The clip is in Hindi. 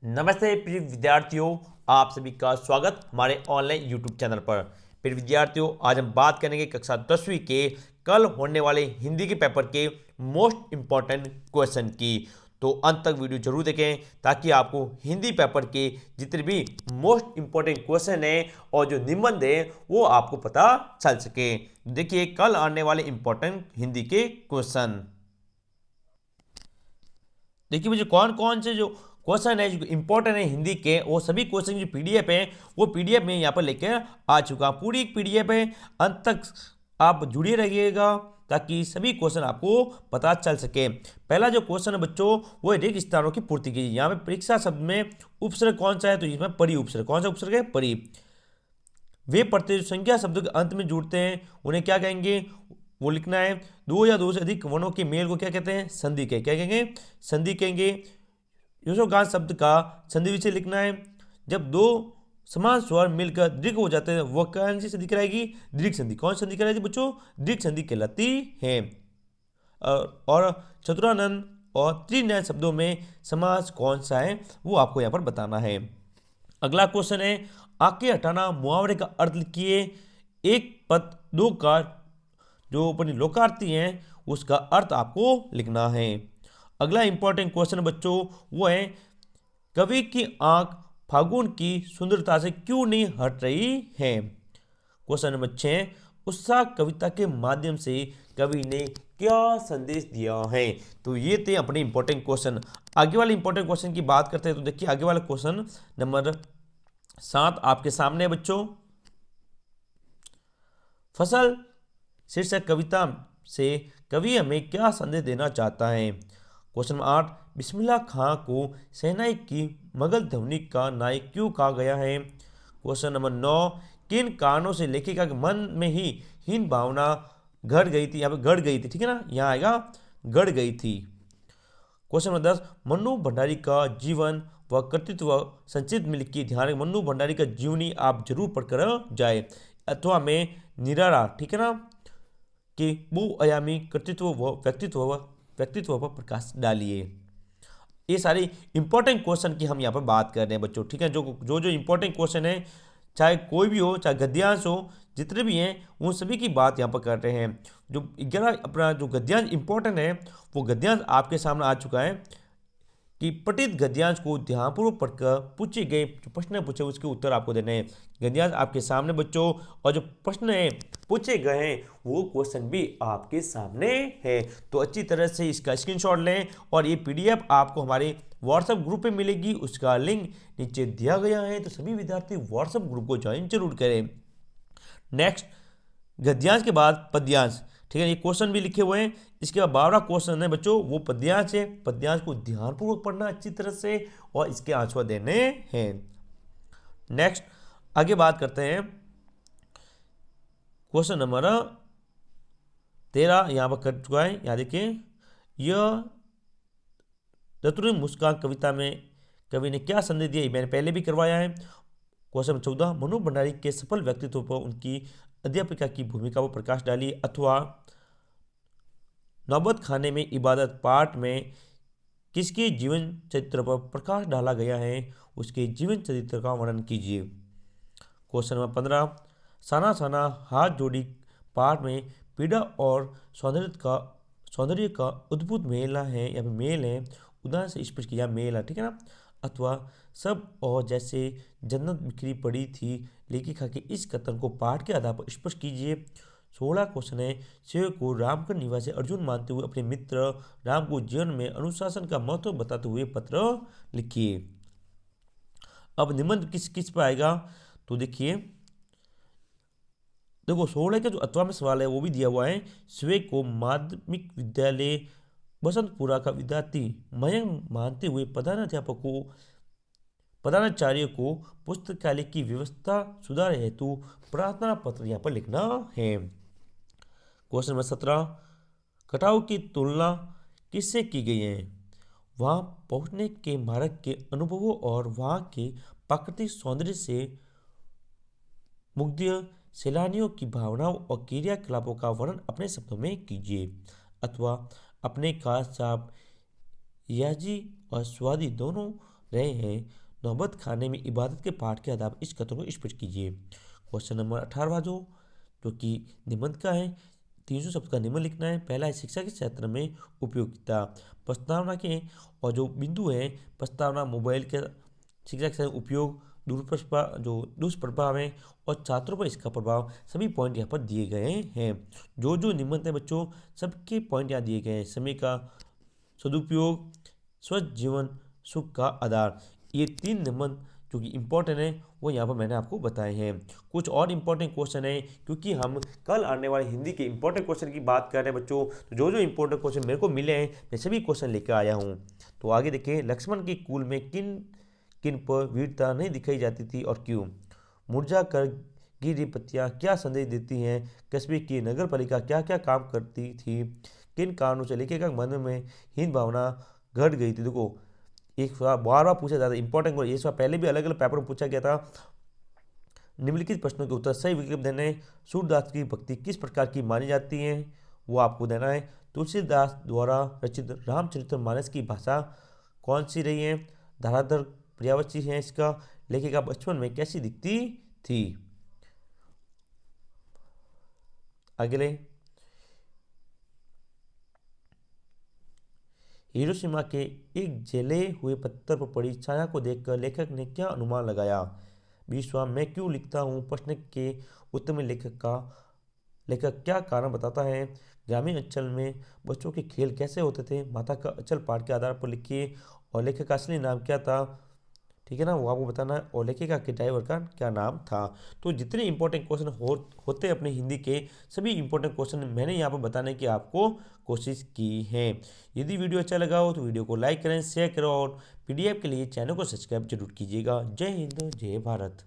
नमस्ते प्रिय विद्यार्थियों, आप सभी का स्वागत हमारे ऑनलाइन यूट्यूब चैनल पर। प्रिय विद्यार्थियों, आज हम बात करेंगे कक्षा 10वीं के कल होने वाले हिंदी के पेपर के मोस्ट इम्पॉर्टेंट क्वेश्चन की। तो अंत तक वीडियो जरूर देखें ताकि आपको हिंदी पेपर के जितने भी मोस्ट इम्पॉर्टेंट क्वेश्चन हैं और जो निबंध है वो आपको पता चल सके। देखिए कल आने वाले इम्पॉर्टेंट हिंदी के क्वेश्चन। देखिए मुझे कौन कौन से जो क्वेश्चन है जो इंपॉर्टेंट है हिंदी के, वो सभी क्वेश्चन जो पीडीएफ है वो पीडीएफ में यहाँ पर लेकर आ चुका। पूरी एक पीडीएफ है, अंत तक आप जुड़े रहिएगा ताकि सभी क्वेश्चन आपको पता चल सके। पहला जो क्वेश्चन है बच्चों वो है रिक्त स्थानों की पूर्ति कीजिए। यहाँ पे परीक्षा शब्द में उपसर्ग कौन सा है, तो इसमें परि उपसर्ग। कौन सा उपसर्ग है? परि। वे प्रत्यय जो संख्या शब्दों के अंत में जुड़ते हैं उन्हें क्या कहेंगे, वो लिखना है। दो या दो से अधिक वर्णों के मेल को क्या कहते हैं? संधि के क्या कहेंगे? संधि कहेंगे। यशोगान शब्द का संधि विच्छेद लिखना है। जब दो समान स्वर मिलकर दीर्घ हो जाते हैं वह कौन सी संधि कराएगी? दीर्घ संधि। कौन संधि कराएगी बच्चों? दीर्घ संधि कहलाती है। और चतुरानन और त्रिनयन शब्दों में समास कौन सा है वो आपको यहाँ पर बताना है। अगला क्वेश्चन है आके हटाना मुहावरे का अर्थ लिखिए। एक पद दो का जो अपनी लोकार्थी हैं उसका अर्थ आपको लिखना है। अगला इंपॉर्टेंट क्वेश्चन बच्चों वो है कवि की आंख फागुन की सुंदरता से क्यों नहीं हट रही है। क्वेश्चन नंबर 6 उत्साह कविता के माध्यम से कवि ने क्या संदेश दिया है। तो ये थे अपने इंपॉर्टेंट क्वेश्चन। आगे वाले इंपॉर्टेंट क्वेश्चन की बात करते हैं तो देखिए आगे वाला क्वेश्चन नंबर 7 आपके सामने है बच्चों। फसल शीर्षक कविता से कवि हमें क्या संदेश देना चाहता है। क्वेश्चन नंबर 8 बिस्मिल्लाह खां को शहनाई की मगल ध्वनि का नायक क्यों कहा गया है। क्वेश्चन नंबर 9 किन कारणों से लेखिका के मन में ही हीन भावना गढ़ गई थी। यहाँ पे गढ़ गई थी, ठीक है ना, यहाँ आएगा गढ़ गई थी। क्वेश्चन नंबर 10 मन्नू भंडारी का जीवन व कृतित्व संक्षिप्त में लिखिए। ध्यान रखें मन्नू भंडारी का जीवनी आप जरूर पढ़कर जाए अथवा में निराला, ठीक है ना, कि बहुआयामी कृतित्व व व्यक्तित्व पर प्रकाश डालिए। ये सारी इंपॉर्टेंट क्वेश्चन की हम यहाँ पर बात कर रहे हैं बच्चों, ठीक है। जो जो जो इंपॉर्टेंट क्वेश्चन है चाहे कोई भी हो, चाहे गद्यांश हो, जितने भी हैं उन सभी की बात यहाँ पर कर रहे हैं। जो 11 अपना जो गद्यांश इंपॉर्टेंट है वो गद्यांश आपके सामने आ चुका है कि पठित गद्यांश को ध्यानपूर्वक पढ़कर पूछे गए जो प्रश्न पूछे उसके उत्तर आपको देने हैं। गद्यांश आपके सामने बच्चों, और जो प्रश्न है पूछे गए हैं वो क्वेश्चन भी आपके सामने है। तो अच्छी तरह से इसका स्क्रीनशॉट लें और ये पीडीएफ आपको हमारे व्हाट्सएप ग्रुप पे मिलेगी, उसका लिंक नीचे दिया गया है। तो सभी विद्यार्थी व्हाट्सएप ग्रुप को ज्वाइन जरूर करें। नेक्स्ट गद्यांश के बाद पद्यांश, ठीक है, ये क्वेश्चन भी लिखे हुए हैं। इसके बाद 12वां क्वेश्चन है बच्चों वो पद्यांश है। पद्यांश को ध्यानपूर्वक पढ़ना अच्छी तरह से और इसके आंसर देने हैं। नेक्स्ट आगे बात करते हैं क्वेश्चन नंबर 13 यहाँ पर कर चुका है। यहाँ देखिए यह चतुर मुस्कान कविता में कवि ने क्या संदेश दिया, मैंने पहले भी करवाया है। क्वेश्चन नंबर 14 मनु भंडारी के सफल व्यक्तित्व पर उनकी अध्यापिका की भूमिका पर प्रकाश डालिए अथवा नौबत खाने में इबादत पाठ में किसके जीवन चरित्र पर प्रकाश डाला गया है उसके जीवन चरित्र का वर्णन कीजिए। क्वेश्चन नंबर 15 साना साना हाथ जोड़ी पाठ में पीड़ा और सौंदर्य का अद्भुत मेला है, या फिर मेल है, उदाहरण से स्पष्ट किया मेल है, ठीक है ना, अथवा सब और जैसे जन्नत बिखरी पड़ी थी लेखिका के इस कथन को पाठ के आधार पर स्पष्ट कीजिए। 16 क्वेश्चन है शिव को रामगढ़ निवासी अर्जुन मानते हुए अपने मित्र राम को जीवन में अनुशासन का महत्व बताते हुए पत्र लिखिए। अब निबंध किस किस पर आएगा तो देखिए देखो 16 का जो अथवा में सवाल है वो भी दिया हुआ है। शिव को माध्यमिक विद्यालय बसंतपुरा का विद्यार्थी मयंक मानते हुए प्रधानाचार्य को पुस्तकालय की व्यवस्था सुधार हेतु प्रार्थना पत्र यहाँ पर लिखना है। क्वेश्चन नंबर 17 कटाव की तुलना किससे की गई है। वहाँ पहुँचने के मार्ग के अनुभवों और वहाँ के प्राकृतिक सौंदर्य से मुग्ध सैलानियों की भावनाओं और क्रियाकलापों का वर्णन अपने शब्दों में कीजिए अथवा अपने खास साहब याजी और स्वादी दोनों रहे हैं। नौबत खाने में इबादत के पाठ के आदाब इस कथन को स्पष्ट कीजिए। क्वेश्चन नंबर 18 जो कि निबंध का है, 300 शब्द का निबंध लिखना है। पहला है शिक्षा के क्षेत्र में उपयोगिता। प्रस्तावना के और जो बिंदु हैं, प्रस्तावना, मोबाइल के शिक्षा के क्षेत्र में उपयोग, दुष्प्रभाव हैं और छात्रों पर इसका प्रभाव, सभी पॉइंट यहाँ पर दिए गए हैं। जो निबंध है बच्चों, सबके पॉइंट यहाँ दिए गए हैं। समय का सदुपयोग, स्वस्थ जीवन सुख का आधार, ये 3 निबंध जो कि इम्पोर्टेंट है वो यहाँ पर मैंने आपको बताए हैं। कुछ और इम्पोर्टेंट क्वेश्चन है, क्योंकि हम कल आने वाले हिंदी के इम्पोर्टेंट क्वेश्चन की बात कर रहे हैं बच्चों, तो जो इम्पोर्टेंट क्वेश्चन मेरे को मिले हैं मैं सभी क्वेश्चन लेकर आया हूँ। तो आगे देखिए, लक्ष्मण की कुल में किन किन पर वीरता नहीं दिखाई जाती थी और क्यों? मुरझा कर गिरी पत्तियां क्या संदेश देती हैं? कस्बे की नगर पालिका क्या क्या काम करती थी? किन कारणों से लेखक के मन में हीन भावना घट गई थी? देखो, एक सवाल बार बार पूछा जाता है, इंपॉर्टेंट, ये सवाल पहले भी अलग अलग पेपर में पूछा गया था। निम्नलिखित प्रश्नों के उत्तर सही विकल्प देने हैं। सूरदास की भक्ति किस प्रकार की मानी जाती है, वो आपको देना है। तुलसीदास द्वारा रचित रामचरितमानस की भाषा कौन सी रही है? धाराधर पर्यायवाची है इसका। लेखिका बचपन में कैसी दिखती थी? अगले, हिरोशिमा के एक जले हुए पत्थर पर पड़ी छाया को देखकर लेखक ने क्या अनुमान लगाया? विश्वा मैं क्यों लिखता हूँ प्रश्न के उत्तर में लेखक क्या कारण बताता है? ग्रामीण अंचल में बच्चों के खेल कैसे होते थे? माता का अचल पाठ के आधार पर लिखिए। और लेखक का असली नाम क्या था? ठीक है ना, वो आपको बताना है। और लेखिका के ड्राइवर का क्या नाम था? तो जितने इंपॉर्टेंट क्वेश्चन होते हैं अपने हिंदी के, सभी इंपॉर्टेंट क्वेश्चन मैंने यहाँ पर बताने की आपको कोशिश की है। यदि वीडियो अच्छा लगा हो तो वीडियो को लाइक करें, शेयर करें और पीडीएफ के लिए चैनल को सब्सक्राइब जरूर कीजिएगा। जय हिंद, जय भारत।